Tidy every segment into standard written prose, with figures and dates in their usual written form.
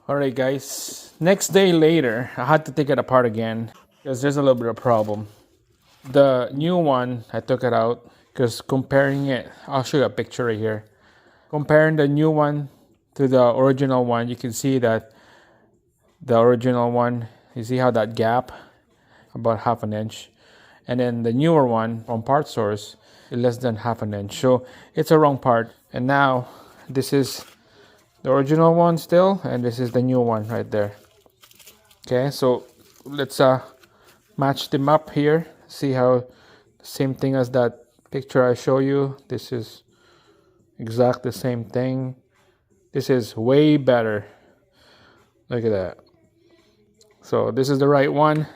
Alright guys, next day later, I had to take it apart again because there's a little bit of problem. The new one, I took it out because comparing it, I'll show you a picture right here. Comparing the new one to the original one, you can see that the original one, you see how that gap, about half an inch. And then the newer one from part source is less than half an inch. So it's a wrong part. And now this is the original one still, and this is the new one right there. Okay, so let's match them up here. See how same thing as that picture I show you. This is exactly the same thing. This is way better. Look at that. So this is the right one.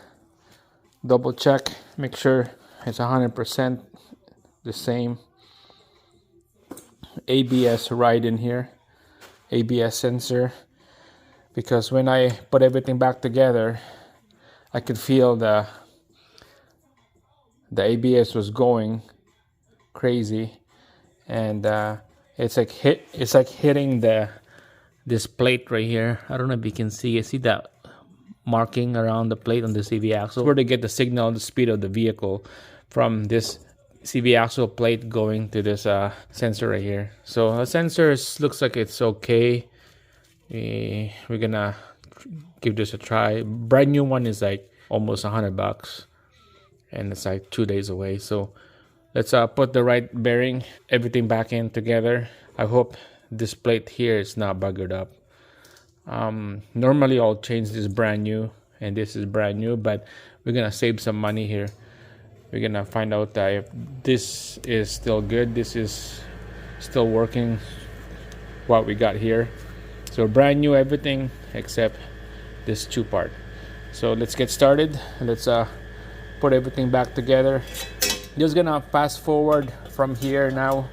Double check, make sure it's 100% the same. ABS right in here. ABS sensor, because when I put everything back together, I could feel the ABS was going crazy, and it's like hitting this plate right here. I don't know if you can see it. See that marking around the plate on the CV axle? Where to get the signal, the speed of the vehicle from this CV axle plate going to this sensor right here. So the sensor looks like it's okay. We're gonna give this a try. Brand new one is like almost $100, and it's like 2 days away. So let's put the right bearing, everything back in together. I hope this plate here is not buggered up. Normally I'll change this brand new, and this is brand new, but we're gonna save some money here. We're gonna find out that if this is still good, this is still working, what we got here. So brand new everything except this two part. So let's get started. Let's put everything back together. Just gonna fast forward from here now.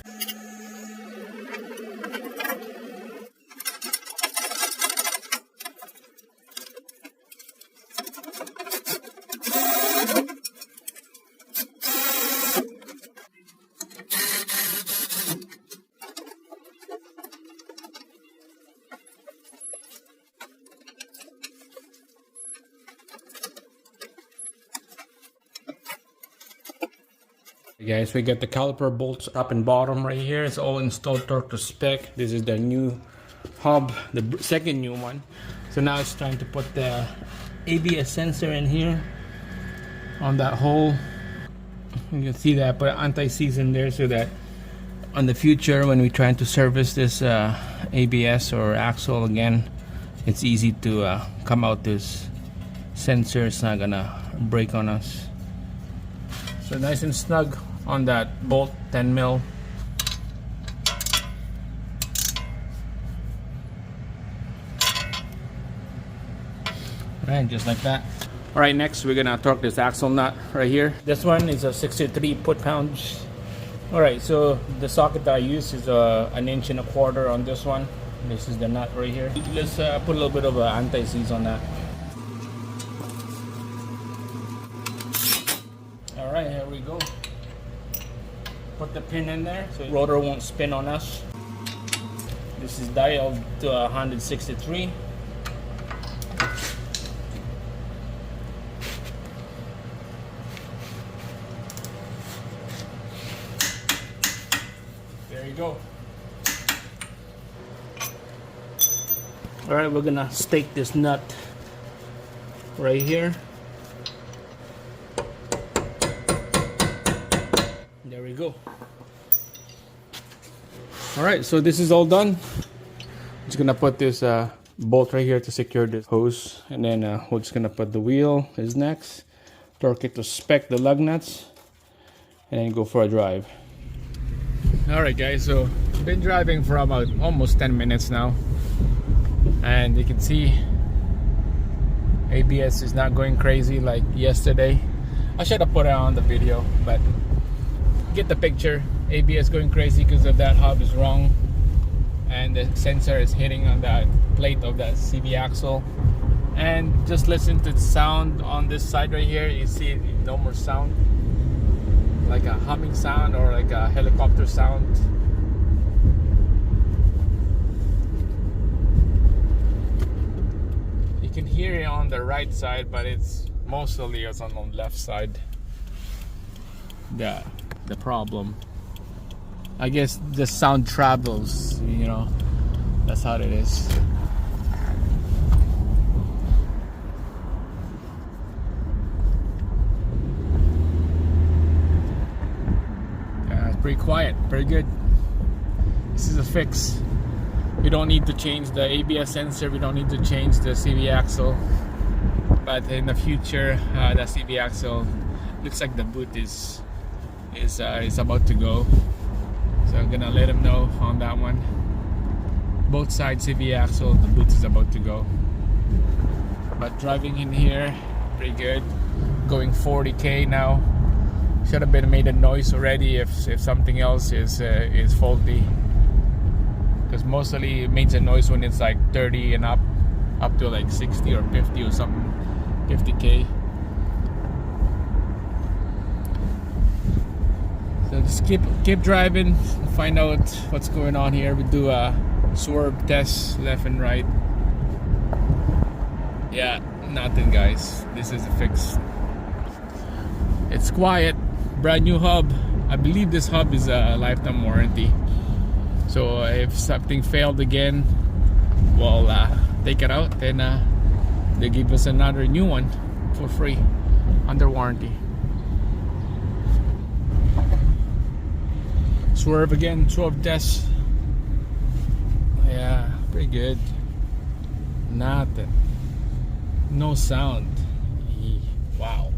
Guys, we got the caliper bolts up and bottom right here. It's all installed torque to spec. This is the new hub, the second new one. So now it's time to put the ABS sensor in here on that hole. You can see that I put anti-seize in there so that on the future when we're trying to service this ABS or axle again, it's easy to come out this sensor. It's not gonna break on us. So nice and snug on that bolt, 10 mil. Right, just like that. All right, next we're gonna torque this axle nut right here. This one is a 63 foot-pounds. All right, so the socket that I use is 1.25 inches on this one. This is the nut right here. Let's put a little bit of anti-seize on that. All right, here we go. Put the pin in there so the rotor won't spin on us. This is dialed to 163. There you go. All right, we're gonna stake this nut right here. There we go. All right, so this is all done. Just gonna put this bolt right here to secure this hose, and then we're just gonna put the wheel is next, torque it to spec the lug nuts, and then go for a drive. All right guys, so been driving for about almost 10 minutes now, and you can see ABS is not going crazy like yesterday. I should have put it on the video, but get the picture. ABS going crazy because of that hub is wrong, and the sensor is hitting on that plate of that CV axle. And just listen to the sound on this side right here. You see no more sound, like a humming sound or like a helicopter sound. hear it on the right side, but it's mostly it's on the left side. The problem. I guess the sound travels, you know. That's how it is. Yeah, it's pretty quiet, pretty good. This is a fix. We don't need to change the ABS sensor, we don't need to change the CV axle. But in the future, the CV axle looks like the boot is about to go. So I'm gonna let him know on that one. Both sides CV axle, the boot is about to go. But driving in here, pretty good. Going 40k now. Should have been made a noise already if something else is faulty. Because mostly it makes a noise when it's like 30 and up to like 60 or 50 or something, 50k. So just keep driving, find out what's going on here. We do a swerve test left and right. Yeah, nothing, guys. This is a fix. It's quiet, brand new hub. I believe this hub is a lifetime warranty. So if something failed again, we'll take it out, then they give us another new one for free under warranty. Swerve again, swerve test. Yeah, pretty good. Nothing. No sound. Wow.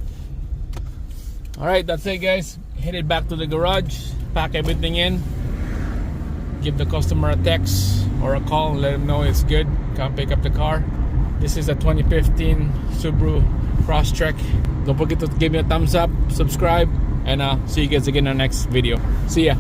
Alright, that's it, guys. Headed back to the garage, pack everything in, give the customer a text or a call and let them know it's good. Come pick up the car. This is a 2015 Subaru Crosstrek. Don't forget to give me a thumbs up, subscribe, and see you guys again in the next video. See ya.